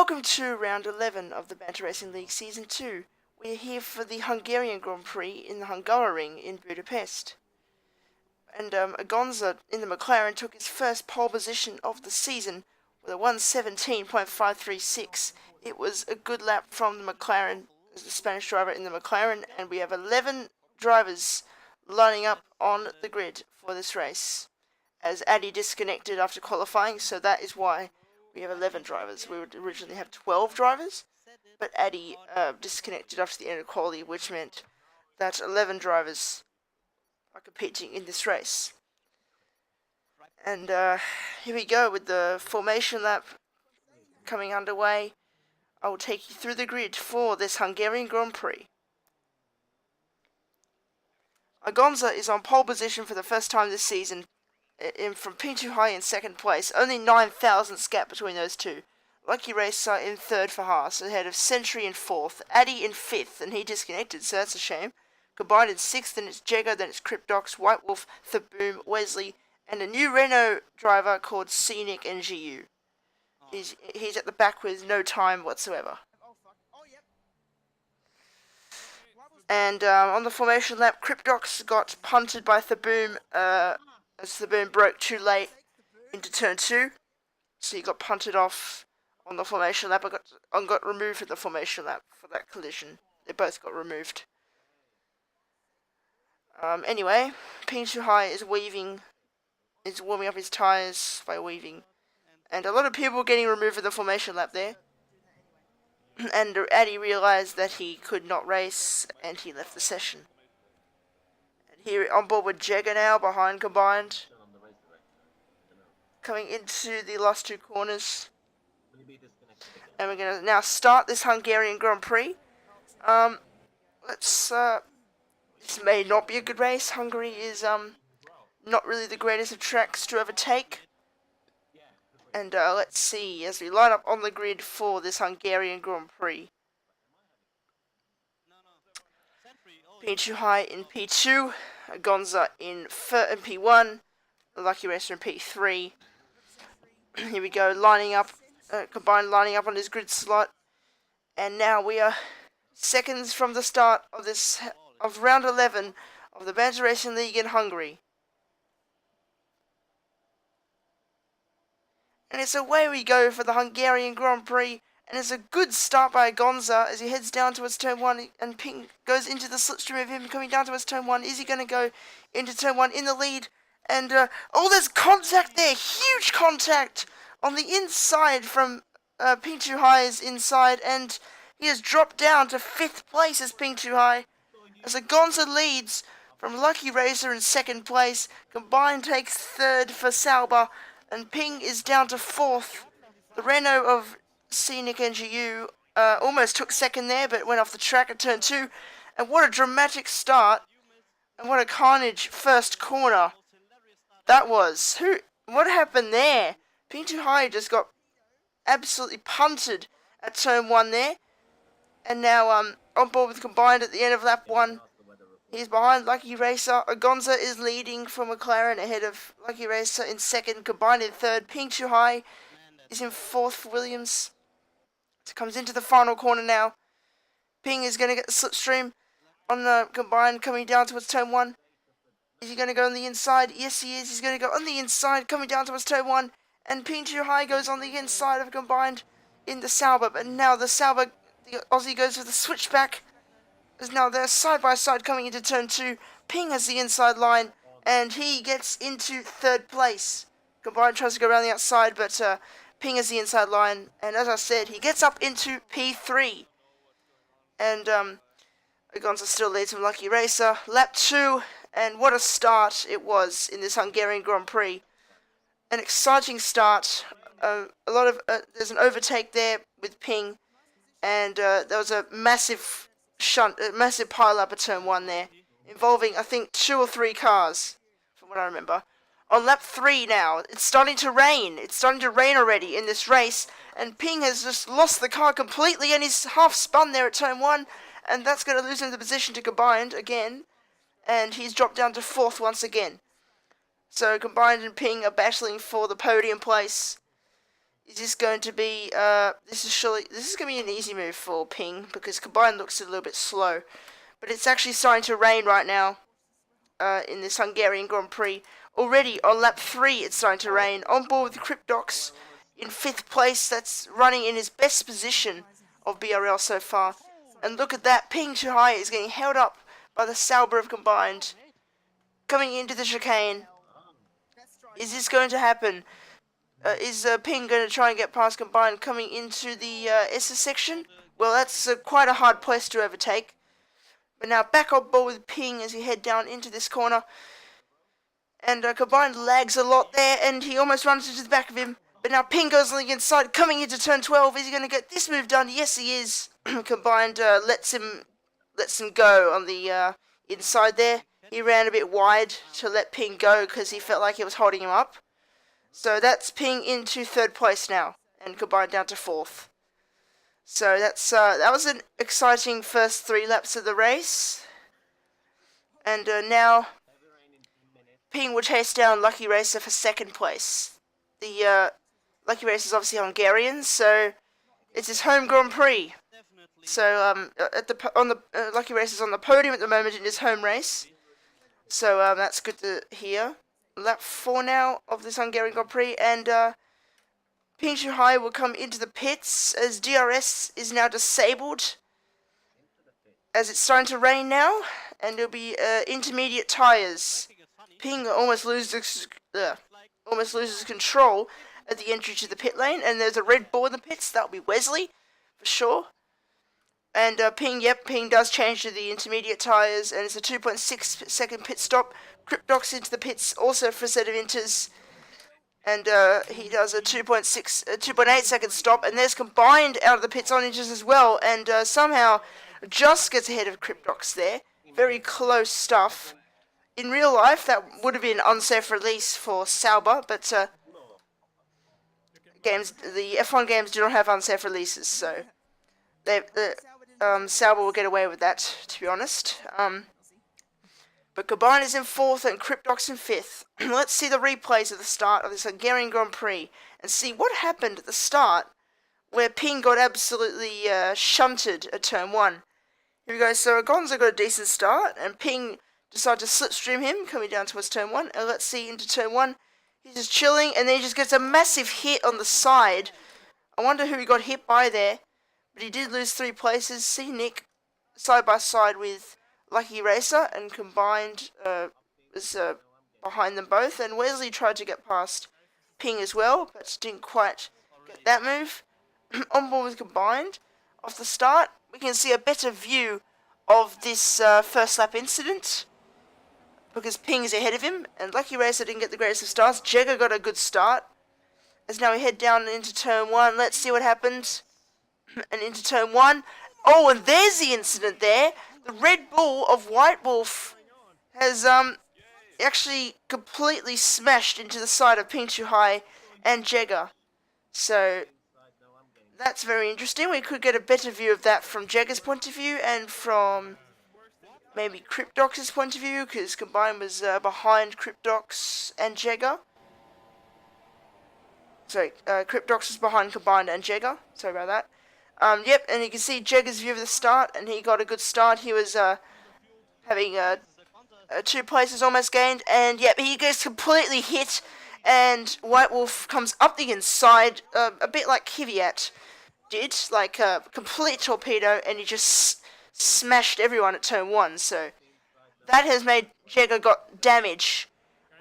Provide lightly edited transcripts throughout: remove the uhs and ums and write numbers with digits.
welcome to round 11 of the Banter Racing League Season 2. We're here for the Hungarian Grand Prix in the Hungaroring in Budapest. And Agonza in the McLaren took his first pole position of the season with a 1:17.536. It was a good lap from the McLaren, the Spanish driver in the McLaren, and we have 11 drivers lining up on the grid for this race. As Addy disconnected after qualifying, so that is why we have 11 drivers. We would originally have 12 drivers, but Addy disconnected after the end of quality, which meant that 11 drivers are competing in this race. And here we go with the formation lap coming underway. I will take you through the grid for this Hungarian Grand Prix. Agonza is on pole position for the first time this season, from P2 High in second place. Only 9 thousandths gap between those two. Lucky Racer in third for Haas, ahead of Sentry in fourth, Addy in fifth, and he disconnected, so that's a shame. Combined in sixth, then it's Jego, then it's Cryptox, White Wolf, The Boom, Wesley, and a new Renault driver called Scenic NGU. He's at the back with no time whatsoever. And on the formation lap, Cryptox got punted by The Boom, as The Boom broke too late into turn 2. So he got punted off on the formation lap. I got removed from the formation lap for that collision. They both got removed. Anyway, P2 High is warming up his tyres by weaving. And a lot of people getting removed from the formation lap there. And Addy realised that he could not race, and he left the session. And here on board with Jagger now, behind Combined. Coming into the last two corners. And we're going to now start this Hungarian Grand Prix. This may not be a good race. Hungary is not really the greatest of tracks to overtake. And let's see as we line up on the grid for this Hungarian Grand Prix. P2 High in P2, Agonza in P1, Lucky Racer in P3. Here we go, lining up, Combined lining up on his grid slot. And now we are seconds from the start of round 11 of the Banter Racing League in Hungary. And it's away we go for the Hungarian Grand Prix, and it's a good start by Agonza as he heads down towards turn 1, and Ping goes into the slipstream of him coming down towards turn 1. Is he going to go into turn 1 in the lead? And, oh, there's contact there! Huge contact on the inside from P2 High's inside, and he has dropped down to 5th place as P2 High. As Agonza leads from Lucky Racer in 2nd place, Combined takes 3rd for Sauber, and Ping is down to 4th. The Renault of Scenic NGU almost took 2nd there, but went off the track at turn 2. And what a dramatic start, and what a carnage first corner that was. What happened there? P2 High just got absolutely punted at turn 1 there. And now on board with Combined at the end of lap 1. He's behind Lucky Racer. Agonza is leading for McLaren ahead of Lucky Racer in 2nd. Combined in 3rd. P2 High is in 4th for Williams. So comes into the final corner now. Ping is going to get the slipstream on the Combined coming down towards turn 1. Is he going to go on the inside? Yes, he is. He's going to go on the inside coming down towards turn 1. And P2 High goes on the inside of Combined in the Sauber. But now the Sauber, the Aussie goes for the switchback. Is now they're side by side coming into turn 2. Ping has the inside line, and he gets into 3rd place. Combined tries to go around the outside, but Ping has the inside line, and as I said, he gets up into P3. And Agonza still leads from Lucky Racer. Lap 2, and what a start it was in this Hungarian Grand Prix. An exciting start. There's an overtake there with Ping, and there was a massive pile-up at turn 1 there, involving, I think, 2 or 3 cars, from what I remember. On lap 3 now, it's starting to rain. It's starting to rain already in this race, and Ping has just lost the car completely, and he's half-spun there at turn 1, and that's going to lose him the position to Combined again, and he's dropped down to 4th once again. So Combined and Ping are battling for the podium place Is this going to be, this is going to be an easy move for Ping, because Combined looks a little bit slow. But it's actually starting to rain right now, in this Hungarian Grand Prix. Already on lap 3 it's starting to rain. On board with Cryptox in 5th place, that's running in his best position of BRL so far. And look at that, Ping too high is getting held up by the Sauber of Combined. Coming into the chicane. Is this going to happen? Is Ping going to try and get past Combined coming into the SS section? Well, that's quite a hard place to overtake. But now back on board with Ping as he head down into this corner. And Combined lags a lot there, and he almost runs into the back of him. But now Ping goes on the inside, coming into turn 12. Is he going to get this move done? Yes, he is. Combined lets him go on the inside there. He ran a bit wide to let Ping go because he felt like he was holding him up. So that's Ping into 3rd place now, and Combined down to 4th. So that's that was an exciting first 3 laps of the race. And now Ping will chase down Lucky Racer for 2nd place. The Lucky Racer is obviously Hungarian, so it's his home Grand Prix. So Lucky Racer's on the podium at the moment in his home race. So that's good to hear. Lap 4 now of this Hungarian Grand Prix, and Ping Shuhai will come into the pits as DRS is now disabled as it's starting to rain now, and it'll be intermediate tyres. Ping almost loses control at the entry to the pit lane, and there's a red ball in the pits. That'll be Wesley for sure. And Ping does change to the intermediate tyres, and it's a 2.6 second pit stop. Cryptox into the pits also for a set of inters, and he does a 2.8 second stop, and there's Combined out of the pits on inters as well, and somehow just gets ahead of Cryptox there. Very close stuff. In real life, that would have been unsafe release for Sauber, but the F1 games do not have unsafe releases, so Sauber will get away with that, to be honest. But Combined is in 4th and Cryptox in 5th. Let's see the replays of the start of this Hungarian Grand Prix and see what happened at the start where Ping got absolutely shunted at turn 1. Here we go. So Gonza got a decent start, and Ping decided to slipstream him coming down towards turn 1. And let's see into turn 1. He's just chilling, and then he just gets a massive hit on the side. I wonder who he got hit by there. But he did lose 3 places. See Nick side by side with Lucky Racer, and Combined was behind them both. And Wesley tried to get past Ping as well, but didn't quite get that move. On board with Combined. Off the start, we can see a better view of this first lap incident, because Ping is ahead of him, and Lucky Racer didn't get the greatest of starts. Jagger got a good start. As now we head down into turn 1, let's see what happens. And into turn 1. Oh, and there's the incident there. The Red Bull of White Wolf has actually completely smashed into the side of Ping Shuhai and Jagger. So that's very interesting. We could get a better view of that from Jagger's point of view and from maybe Cryptox's point of view, because Combined was behind Cryptox and Jagger. Sorry, Cryptox was behind Combined and Jagger. Sorry about that. Yep, and you can see Jagger's view of the start, and he got a good start. He was having 2 places almost gained, and yep, he gets completely hit, and White Wolf comes up the inside, a bit like Kvyat did, like a complete torpedo, and he just smashed everyone at turn 1. So that has made Jagger got damage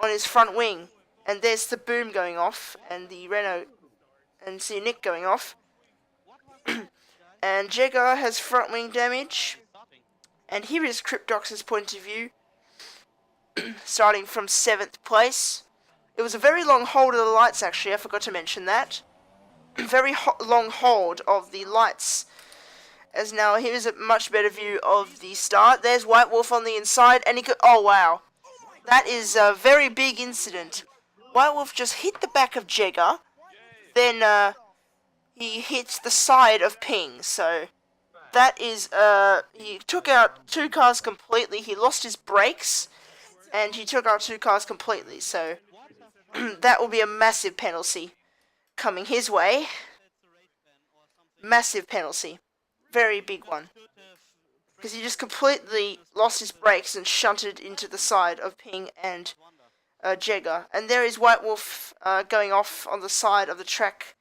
on his front wing, and there's the boom going off, and the Renault, and see Nick going off. And Jagger has front wing damage, and here is Cryptox's point of view, starting from 7th place. It was a very long hold of the lights, actually, I forgot to mention that. Very long hold of the lights. As now, here's a much better view of the start. There's White Wolf on the inside, and he could, oh wow. That is a very big incident. White Wolf just hit the back of Jagger, then he hit the side of Ping, so that is, he took out 2 cars completely. He lost his brakes, and he took out 2 cars completely, so that will be a massive penalty, coming his way. Massive penalty. Very big one. Because he just completely lost his brakes and shunted into the side of Ping and Jagger. And there is White Wolf going off on the side of the track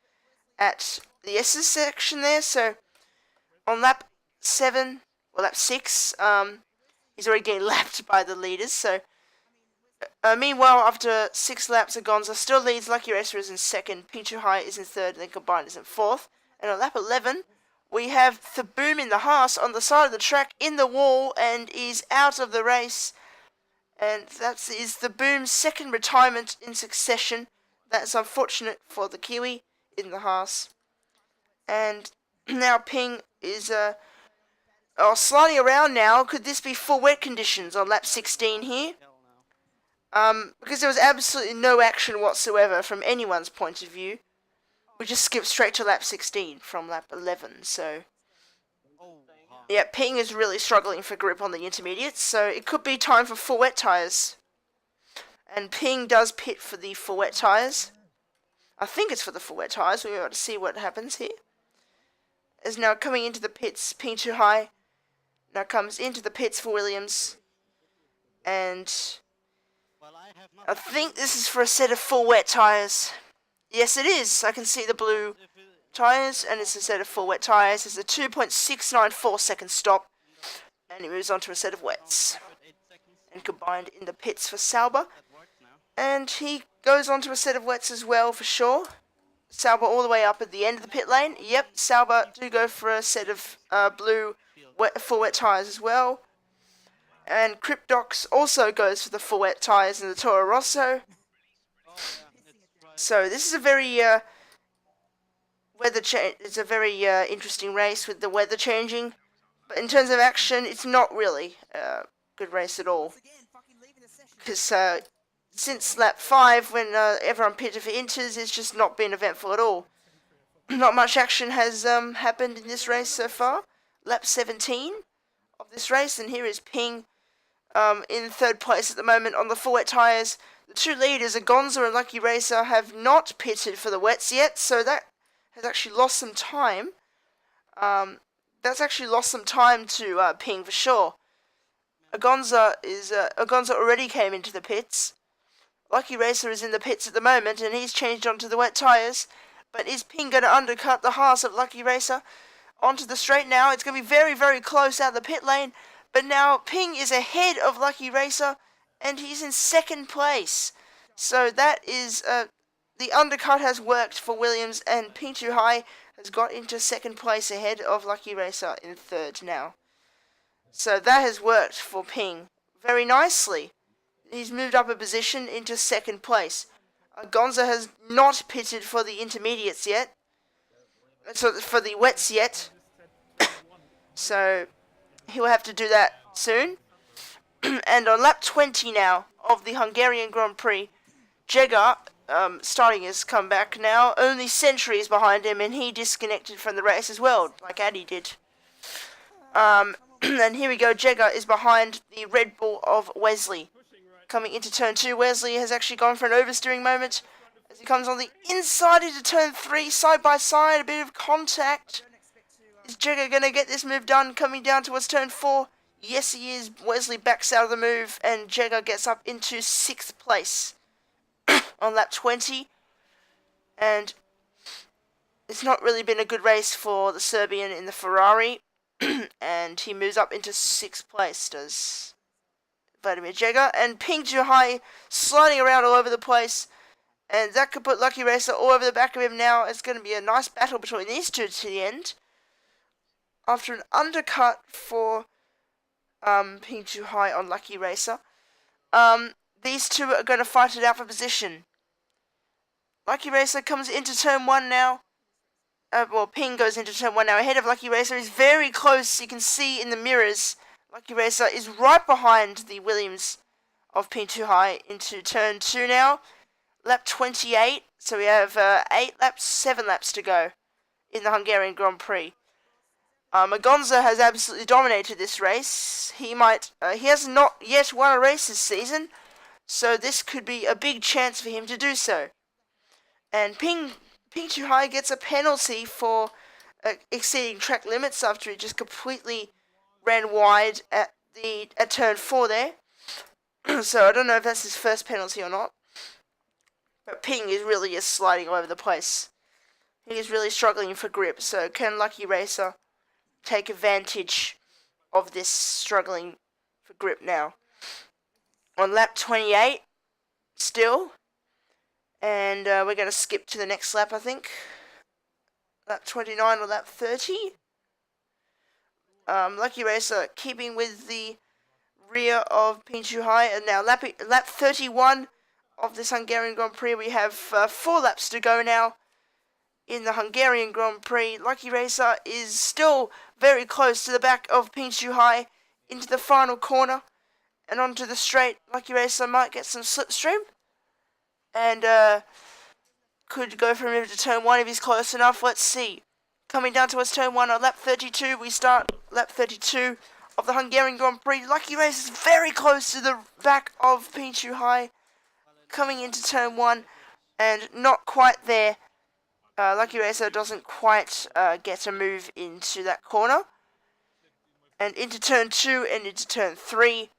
at the S's section there. So on lap 7, or lap 6, he's already getting lapped by the leaders. So meanwhile, after 6 laps, Agonza still leads. Lucky Racer is in second. Pichu High is in third. And then Combined is in fourth. And on lap 11, we have the Boom in the Haas on the side of the track in the wall and is out of the race. And that is the Boom's second retirement in succession. That's unfortunate for the Kiwi in the Haas. And now Ping is sliding around now. Could this be full wet conditions on lap 16 here? Because there was absolutely no action whatsoever from anyone's point of view. We just skipped straight to lap 16 from lap 11, so... Yeah, Ping is really struggling for grip on the intermediates, so it could be time for full wet tyres. And Ping does pit for the full wet tyres. I think it's for the full wet tyres. We're about to see what happens here. Is now coming into the pits, Ping Too High. Now comes into the pits for Williams. And I think this is for a set of full wet tyres. Yes, it is. I can see the blue tyres, and it's a set of full wet tyres. It's a 2.694 second stop, and it moves on to a set of wets. And Combined in the pits for Sauber. And he goes on to a set of wets as well, for sure. Sauber all the way up at the end of the pit lane. Yep, Sauber do go for a set of blue full wet tyres as well. And Cryptox also goes for the full wet tyres in the Toro Rosso. So this is a very it's a very interesting race with the weather changing. But in terms of action, it's not really a good race at all. Because since lap 5, when everyone pitted for Inters, it's just not been eventful at all. Not much action has happened in this race so far. Lap 17 of this race, and here is Ping in third place at the moment on the full wet tyres. The two leaders, Agonza and Lucky Racer, have not pitted for the wets yet, so that has actually lost some time. That's actually lost some time to Ping for sure. Agonza already came into the pits. Lucky Racer is in the pits at the moment, and he's changed onto the wet tyres. But is Ping going to undercut the Haas of Lucky Racer onto the straight now? It's going to be very, very close out of the pit lane. But now Ping is ahead of Lucky Racer, and he's in second place. So that is, the undercut has worked for Williams, and Ping Too High has got into second place ahead of Lucky Racer in third now. So that has worked for Ping very nicely. He's moved up a position into second place. Gonza has not pitted for the intermediates yet. So for the wets yet. So he will have to do that soon. And on lap 20 now of the Hungarian Grand Prix, Jagger, starting his comeback now. Only Sentry is behind him, and he disconnected from the race as well, like Addy did. And here we go, Jagger is behind the Red Bull of Wesley. Coming into turn 2, Wesley has actually gone for an oversteering moment as he comes on the inside into turn 3, side by side, a bit of contact. Is Jagger going to get this move done coming down towards turn 4? Yes, he is. Wesley backs out of the move, and Jagger gets up into 6th place on lap 20. And it's not really been a good race for the Serbian in the Ferrari. And he moves up into 6th place, does Vladimir Jagger. And Ping Too High sliding around all over the place. And that could put Lucky Racer all over the back of him now. It's going to be a nice battle between these two to the end. After an undercut for Ping Too High on Lucky Racer, these two are going to fight it out for position. Lucky Racer comes into turn 1 now. Ping goes into turn 1 now ahead of Lucky Racer. He's very close. You can see in the mirrors, Lucky Racer is right behind the Williams of Ping Too High into turn 2 now. Lap 28. So we have 7 laps to go in the Hungarian Grand Prix. Agonza has absolutely dominated this race. He has not yet won a race this season, so this could be a big chance for him to do so. And Ping Ping Chu Hai gets a penalty for exceeding track limits after he just completely ran wide at turn 4 there. So I don't know if that's his first penalty or not. But Ping is really just sliding all over the place. He is really struggling for grip, so can Lucky Racer take advantage of this struggling for grip now? On lap 28 still, and we're going to skip to the next lap, I think. Lap 29 or lap 30. Lucky Racer keeping with the rear of Ping Chu Hai, and now lap 31 of this Hungarian Grand Prix. We have 4 laps to go now in the Hungarian Grand Prix. Lucky Racer is still very close to the back of Ping Chu Hai into the final corner and onto the straight. Lucky Racer might get some slipstream and could go for a move to turn 1 if he's close enough. Let's see. Coming down towards turn 1 on lap 32. We start lap 32 of the Hungarian Grand Prix. Lucky Racer is very close to the back of Ping Chu Hai coming into turn 1 and not quite there. Lucky Racer doesn't quite get a move into that corner. And into turn 2 and into turn 3.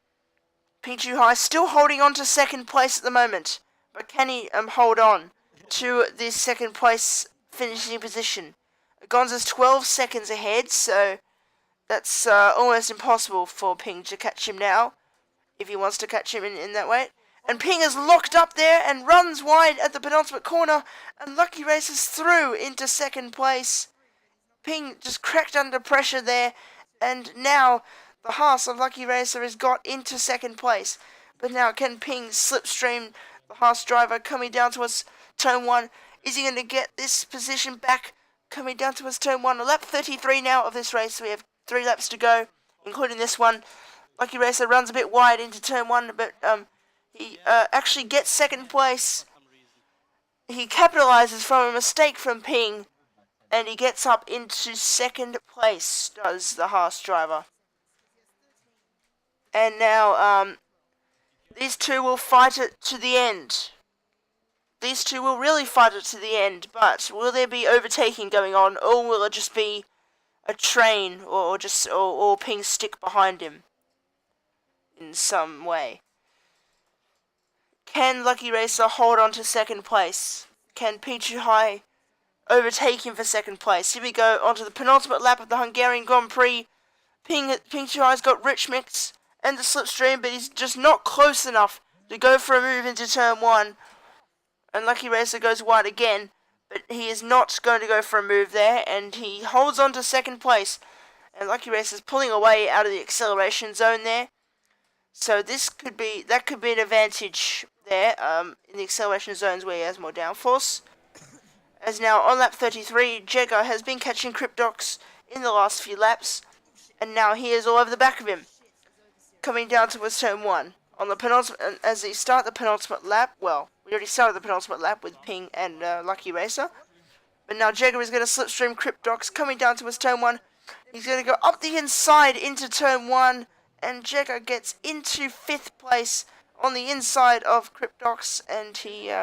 Ping Chu Hai still holding on to second place at the moment. But can he hold on to this second place finishing position? Gonza's 12 seconds ahead, so that's almost impossible for Ping to catch him now, if he wants to catch him in that way. And Ping is locked up there and runs wide at the penultimate corner, and Lucky Racer's through into second place. Ping just cracked under pressure there, and now the Haas of Lucky Racer has got into second place. But now can Ping slipstream the Haas driver coming down towards turn 1? Is he going to get this position back coming down towards turn 1? Lap 33 now of this race. We have 3 laps to go, including this one. Lucky Racer runs a bit wide into turn 1, but he actually gets second place. He capitalizes from a mistake from Ping, and he gets up into second place, does the Haas driver. And now these two will fight it to the end. These two will really fight it to the end, but will there be overtaking going on, or will it just be a train, or Ping stick behind him in some way? Can Lucky Racer hold on to second place? Can Ping Chu Hai overtake him for second place? Here we go onto the penultimate lap of the Hungarian Grand Prix. Ping Chu Hai's got rich mix and the slipstream, but he's just not close enough to go for a move into turn 1. And Lucky Racer goes wide again, but he is not going to go for a move there, and he holds on to second place. And Lucky Racer's pulling away out of the acceleration zone there. So that could be an advantage there in the acceleration zones where he has more downforce. As now on lap 33, Jagger has been catching Cryptox in the last few laps, and now he is all over the back of him, coming down towards turn 1. On the penultimate, as they start the penultimate lap, well, we already started the penultimate lap with Ping and Lucky Racer, but now Jagger is going to slipstream Cryptox coming down towards turn 1. He's going to go up the inside into turn 1, and Jagger gets into 5th place on the inside of Cryptox, and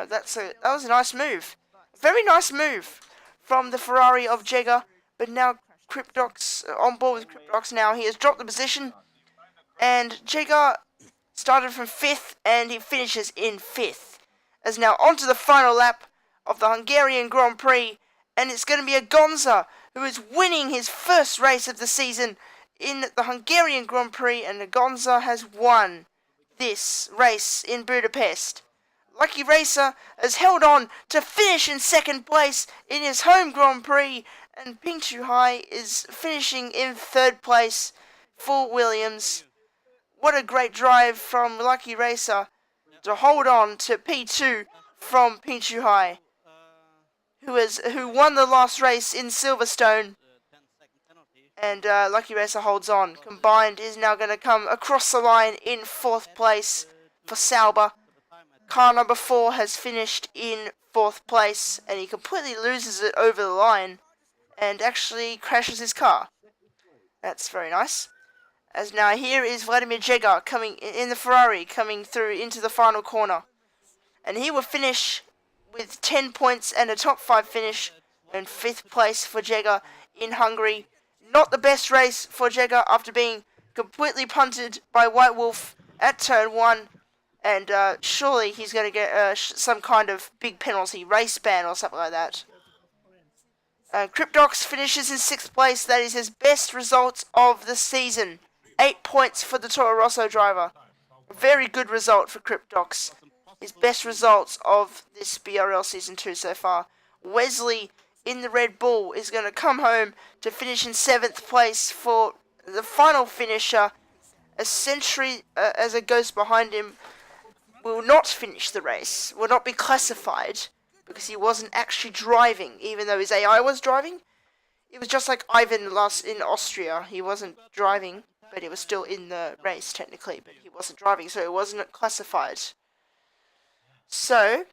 that was a nice move. Very nice move from the Ferrari of Jagger, but now Cryptox, on board with Cryptox now, he has dropped the position, and Jagger started from 5th, and he finishes in 5th. As now onto the final lap of the Hungarian Grand Prix, and it's going to be a Gonza who is winning his first race of the season in the Hungarian Grand Prix, and the Gonza has won this race in Budapest. Lucky Racer has held on to finish in second place in his home Grand Prix, and Ping Chu Hai is finishing in 3rd place for Williams. What a great drive from Lucky Racer to hold on to P2 from Ping Chu Hai, who won the last race in Silverstone. And Lucky Racer holds on. Combined is now going to come across the line in 4th place for Sauber. Car number 4 has finished in 4th place, and he completely loses it over the line and actually crashes his car. That's very nice. As now here is Vladimir Jagger coming in the Ferrari, coming through into the final corner. And he will finish with 10 points and a top 5 finish, and 5th place for Jagger in Hungary. Not the best race for Jagger after being completely punted by White Wolf at turn 1, and surely he's going to get some kind of big penalty, race ban or something like that. Cryptox finishes in 6th place. That is his best result of the season. 8 points for the Toro Rosso driver. A very good result for Cryptox. His best results of this BRL Season 2 so far. Wesley in the Red Bull is going to come home to finish in 7th place for the final finisher. A Sentry, as a ghost behind him, will not finish the race, will not be classified, because he wasn't actually driving, even though his AI was driving. It was just like Ivan last in Austria. He wasn't driving, but he was still in the race, technically, but he wasn't driving, so it wasn't classified. So,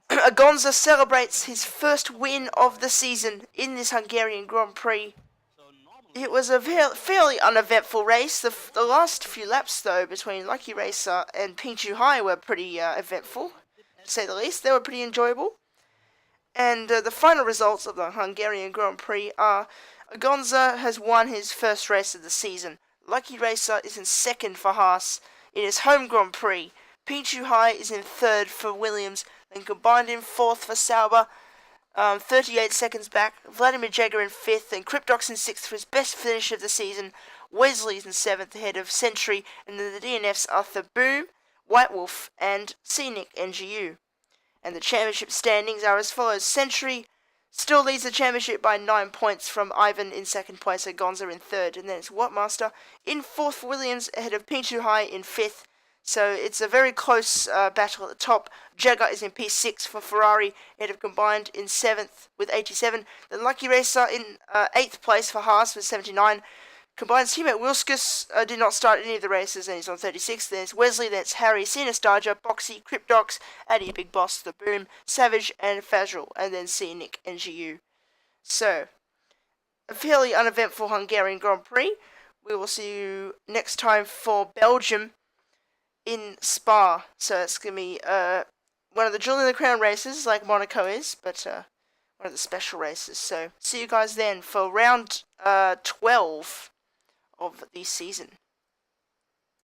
Agonza celebrates his first win of the season in this Hungarian Grand Prix. It was a fairly uneventful race. The last few laps, though, between Lucky Racer and Ping Chu Hai were pretty eventful, to say the least. They were pretty enjoyable. And the final results of the Hungarian Grand Prix are Agonza has won his first race of the season. Lucky Racer is in 2nd for Haas in his home Grand Prix. Ping Chu Hai is in 3rd for Williams, and combined in 4th for Sauber, 38 seconds back. Vladimir Jagger in 5th, and Cryptox in 6th for his best finish of the season. Wesley is in 7th ahead of Sentry, and then the DNFs are The Boom, White Wolf, and Scenic NGU. And the championship standings are as follows. Sentry still leads the championship by 9 points from Ivan in 2nd place, and Gonza in 3rd, and then it's Wattmaster in 4th for Williams ahead of Ping Chu Hai in 5th. So it's a very close battle at the top. Jagger is in P6 for Ferrari, ahead of Combined in 7th with 87. Then Lucky Racer in 8th place for Haas with 79. Combined's teammate Wilskus did not start any of the races, and he's on 36. Then it's Wesley, then it's Harry, Sinastarja, Boxy, Cryptox, Addy, Big Boss, The Boom, Savage, and Fazrul, and then Scenic NGU. So, a fairly uneventful Hungarian Grand Prix. We will see you next time for Belgium in Spa. So it's going to be one of the Jewel in the Crown races, like Monaco is, but one of the special races. So see you guys then for round 12 of the season.